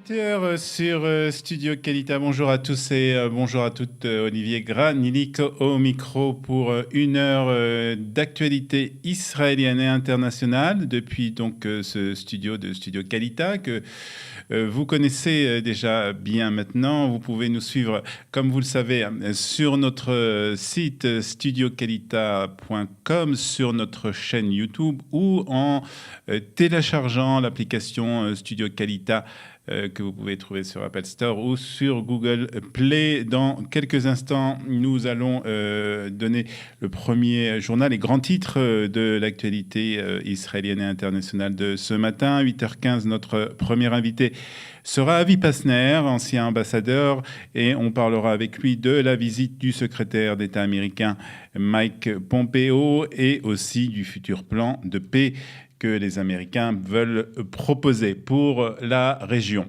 18h sur Studio Kalita. Bonjour à tous et bonjour à toutes. Olivier Granilik au micro pour une heure d'actualité israélienne et internationale depuis donc ce studio de Studio Kalita que vous connaissez déjà bien maintenant. Vous pouvez nous suivre, comme vous le savez, sur notre site studiokalita.com, sur notre chaîne YouTube ou en téléchargeant l'application Studio Kalita que vous pouvez trouver sur Apple Store ou sur Google Play. Dans quelques instants, nous allons donner le premier journal, les grands titres de l'actualité israélienne et internationale de ce matin. 8h15, notre premier invité sera Avi Pazner, ancien ambassadeur, et on parlera avec lui de la visite du secrétaire d'État américain Mike Pompeo et aussi du futur plan de paix que les Américains veulent proposer pour la région.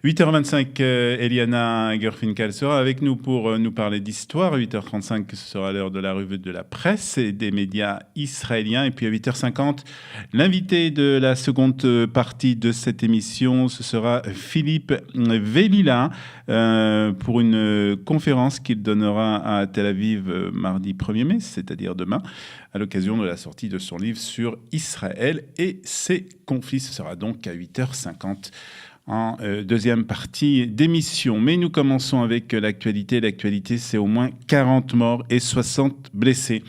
8h25, Eliana Gerfinkel sera avec nous pour nous parler d'histoire. 8h35, ce sera l'heure de la revue de la presse et des médias israéliens. Et puis à 8h50, l'invité de la seconde partie de cette émission, ce sera Philippe Velila pour une conférence qu'il donnera à Tel Aviv mardi 1er mai, c'est-à-dire demain, à l'occasion de la sortie de son livre sur Israël et ses conflits. Ce sera donc à 8h50. En deuxième partie d'émission. Mais nous commençons avec l'actualité. L'actualité, c'est au moins 40 morts et 60 blessés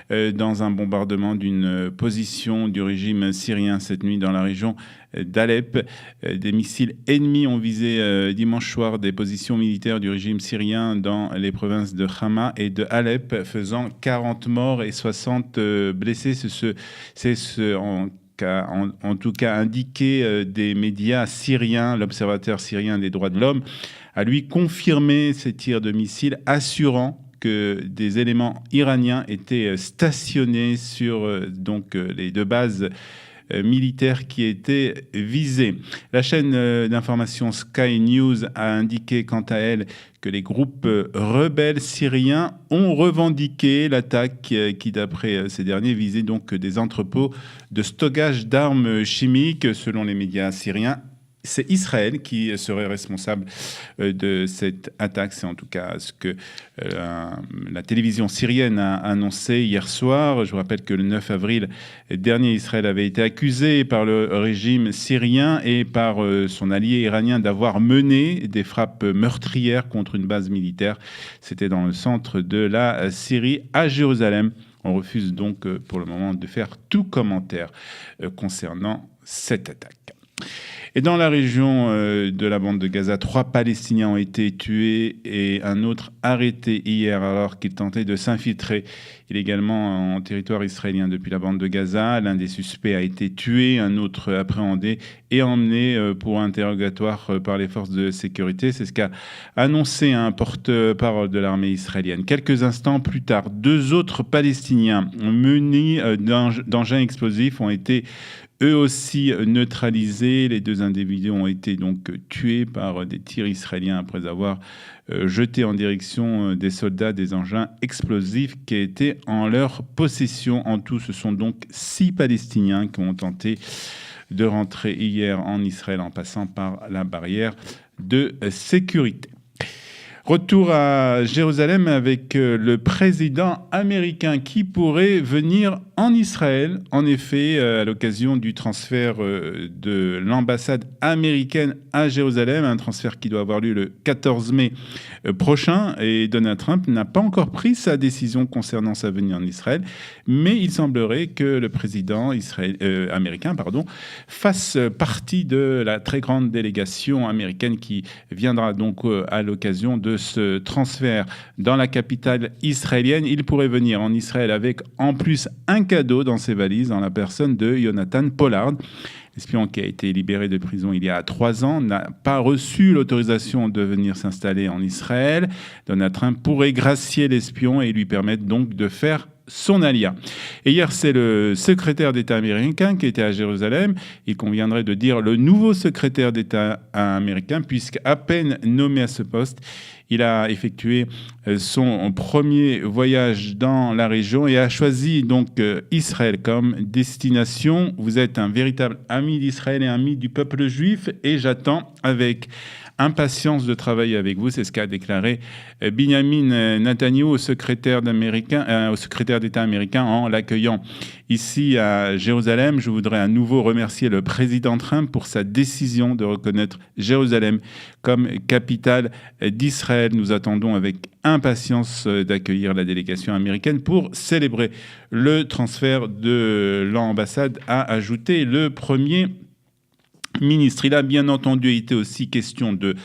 dans un bombardement d'une position du régime syrien cette nuit dans la région d'Alep. Des missiles ennemis ont visé dimanche soir des positions militaires du régime syrien dans les provinces de Hama et de Alep, faisant 40 morts et 60 blessés. En tout cas indiqué des médias syriens. L'Observateur syrien des droits de l'homme a lui confirmé ces tirs de missiles, assurant que des éléments iraniens étaient stationnés sur les deux bases militaires qui étaient visées. La chaîne d'information Sky News a indiqué quant à elle que les groupes rebelles syriens ont revendiqué l'attaque qui, d'après ces derniers, visait donc des entrepôts de stockage d'armes chimiques. Selon les médias syriens, c'est Israël qui serait responsable de cette attaque. C'est en tout cas ce que la télévision syrienne a annoncé hier soir. Je vous rappelle que le 9 avril dernier, Israël avait été accusé par le régime syrien et par son allié iranien d'avoir mené des frappes meurtrières contre une base militaire. C'était dans le centre de la Syrie, à Jérusalem. On refuse donc pour le moment de faire tout commentaire concernant cette attaque. Et dans la région de la bande de Gaza, 3 Palestiniens ont été tués et un autre arrêté hier alors qu'il tentait de s'infiltrer illégalement en territoire israélien depuis la bande de Gaza. L'un des suspects a été tué, un autre appréhendé et emmené pour interrogatoire par les forces de sécurité. C'est ce qu'a annoncé un porte-parole de l'armée israélienne. Quelques instants plus tard, 2 autres Palestiniens munis d'engins explosifs ont été eux aussi neutralisés. Les 2 individus ont été donc tués par des tirs israéliens après avoir jeté en direction des soldats des engins explosifs qui étaient en leur possession. En tout, ce sont donc 6 Palestiniens qui ont tenté de rentrer hier en Israël en passant par la barrière de sécurité. Retour à Jérusalem avec le président américain qui pourrait venir en Israël. En effet, à l'occasion du transfert de l'ambassade américaine à Jérusalem, un transfert qui doit avoir lieu le 14 mai prochain. Et Donald Trump n'a pas encore pris sa décision concernant sa venue en Israël. Mais il semblerait que le président américain fasse partie de la très grande délégation américaine qui viendra donc à l'occasion de ce transfert dans la capitale israélienne. Il pourrait venir en Israël avec en plus un cadeau dans ses valises dans la personne de Jonathan Pollard. L'espion qui a été libéré de prison il y a 3 ans n'a pas reçu l'autorisation de venir s'installer en Israël. Donald Trump pourrait gracier l'espion et lui permettre donc de faire son alia. Et hier, c'est le secrétaire d'État américain qui était à Jérusalem. Il conviendrait de dire le nouveau secrétaire d'État américain, puisqu'à peine nommé à ce poste, il a effectué son premier voyage dans la région et a choisi donc Israël comme destination. Vous êtes un véritable ami d'Israël et ami du peuple juif et j'attends avec impatience de travailler avec vous. C'est ce qu'a déclaré Binyamin Netanyahu au secrétaire d'État américain en l'accueillant ici à Jérusalem. Je voudrais à nouveau remercier le président Trump pour sa décision de reconnaître Jérusalem comme capitale d'Israël. Nous attendons avec impatience d'accueillir la délégation américaine pour célébrer le transfert de l'ambassade, a ajouté le premier ministre. Il a bien entendu été aussi question de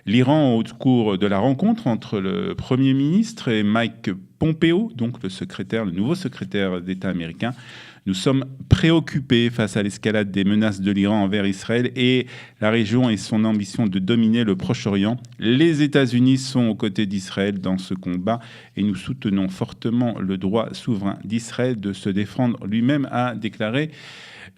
l'Iran au cours de la rencontre entre le Premier ministre et Mike Pompeo, donc le nouveau secrétaire d'État américain. Nous sommes préoccupés face à l'escalade des menaces de l'Iran envers Israël et la région et son ambition de dominer le Proche-Orient. Les États-Unis sont aux côtés d'Israël dans ce combat et nous soutenons fortement le droit souverain d'Israël de se défendre lui-même, a déclaré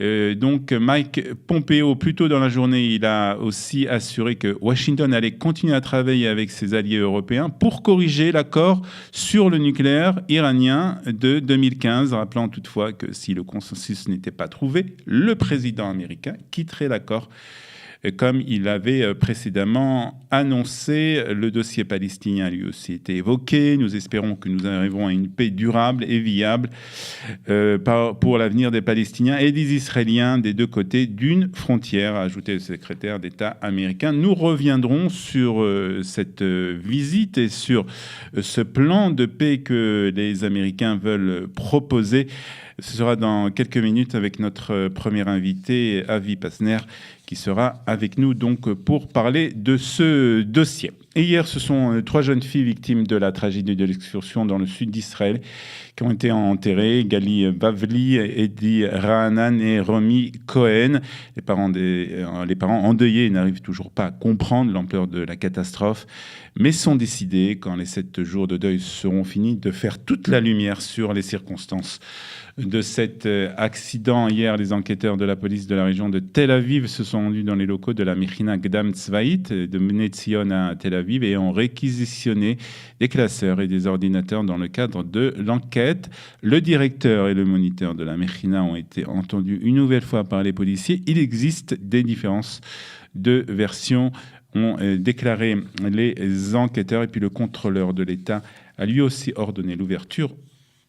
donc Mike Pompeo. Plus tôt dans la journée, il a aussi assuré que Washington allait continuer à travailler avec ses alliés européens pour corriger l'accord sur le nucléaire iranien de 2015, rappelant toutefois que si le consensus n'était pas trouvé, le président américain quitterait l'accord. Comme il avait précédemment annoncé, le dossier palestinien a lui aussi été évoqué. Nous espérons que nous arriverons à une paix durable et viable pour l'avenir des Palestiniens et des Israéliens des deux côtés d'une frontière, a ajouté le secrétaire d'État américain. Nous reviendrons sur cette visite et sur ce plan de paix que les Américains veulent proposer. Ce sera dans quelques minutes avec notre premier invité, Avi Pasner, qui sera avec nous donc pour parler de ce dossier. Et hier, ce sont 3 jeunes filles victimes de la tragédie de l'excursion dans le sud d'Israël qui ont été enterrées. Gali Bavli, Edi Rahanan et Romy Cohen. Les parents endeuillés n'arrivent toujours pas à comprendre l'ampleur de la catastrophe, mais sont décidés, quand les 7 jours de deuil seront finis, de faire toute la lumière sur les circonstances de cet accident. Hier, les enquêteurs de la police de la région de Tel Aviv se sont rendus dans les locaux de la Mechina Gdam Tzvaït de Bnei Tzion à Tel Aviv et ont réquisitionné des classeurs et des ordinateurs dans le cadre de l'enquête. Le directeur et le moniteur de la Mechina ont été entendus une nouvelle fois par les policiers. Il existe des différences de versions, ont déclaré les enquêteurs, et puis le contrôleur de l'État a lui aussi ordonné l'ouverture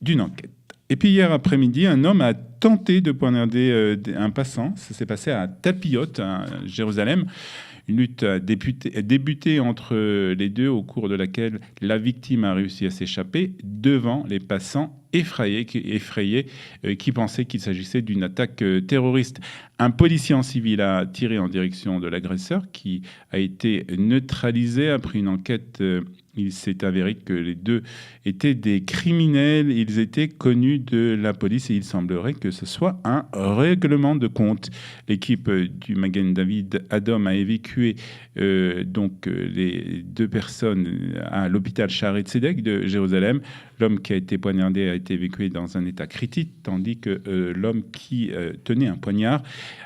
d'une enquête. Et puis hier après-midi, un homme a tenté de poignarder un passant. Ça s'est passé à Talpiot, à Jérusalem. Une lutte a débuté entre les deux, au cours de laquelle la victime a réussi à s'échapper devant les passants effrayés qui pensaient qu'il s'agissait d'une attaque terroriste. Un policier en civil a tiré en direction de l'agresseur qui a été neutralisé après une enquête. Il s'est avéré que les deux étaient des criminels. Ils étaient connus de la police et il semblerait que ce soit un règlement de compte. L'équipe du Magen David Adom a évacué les 2 personnes à l'hôpital Shaare Tzedek de Jérusalem. L'homme qui a été poignardé a été évacué dans un état critique, tandis que l'homme qui tenait un poignard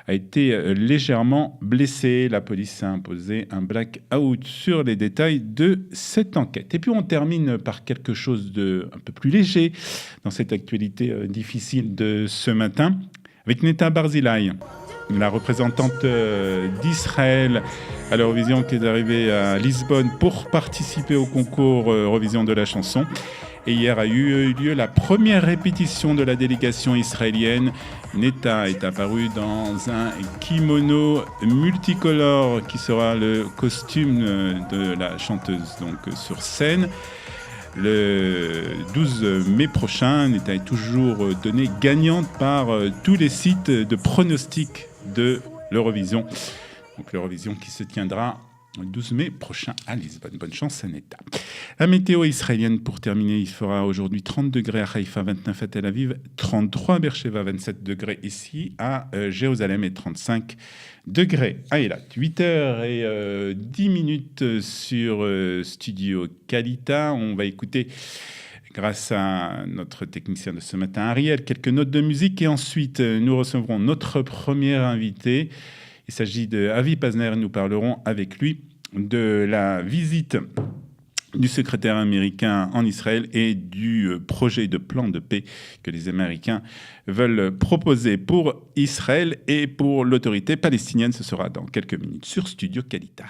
a été légèrement blessé. La police a imposé un blackout sur les détails de cette enquête. Et puis on termine par quelque chose de un peu plus léger dans cette actualité difficile de ce matin, avec Netta Barzilai, la représentante d'Israël à l'Eurovision, qui est arrivée à Lisbonne pour participer au concours Eurovision de la chanson. Et hier a eu lieu la première répétition de la délégation israélienne. Netta est apparue dans un kimono multicolore qui sera le costume de la chanteuse donc sur scène. Le 12 mai prochain, Netta est toujours donnée gagnante par tous les sites de pronostics de l'Eurovision. Donc l'Eurovision qui se tiendra le 12 mai prochain à Lisbonne. Bonne chance à Netta. La météo israélienne, pour terminer, il fera aujourd'hui 30 degrés à Haïfa, 29 à Tel Aviv, 33 à Beersheva, 27 degrés ici à Jérusalem et 35 degrés à Eilat. 8h10 sur Studio Kalita. On va écouter grâce à notre technicien de ce matin, Ariel. Quelques notes de musique et ensuite nous recevrons notre premier invité. Il s'agit de Avi Pazner. Nous parlerons avec lui de la visite du secrétaire américain en Israël et du projet de plan de paix que les Américains veulent proposer pour Israël et pour l'autorité palestinienne. Ce sera dans quelques minutes sur Studio Kalita.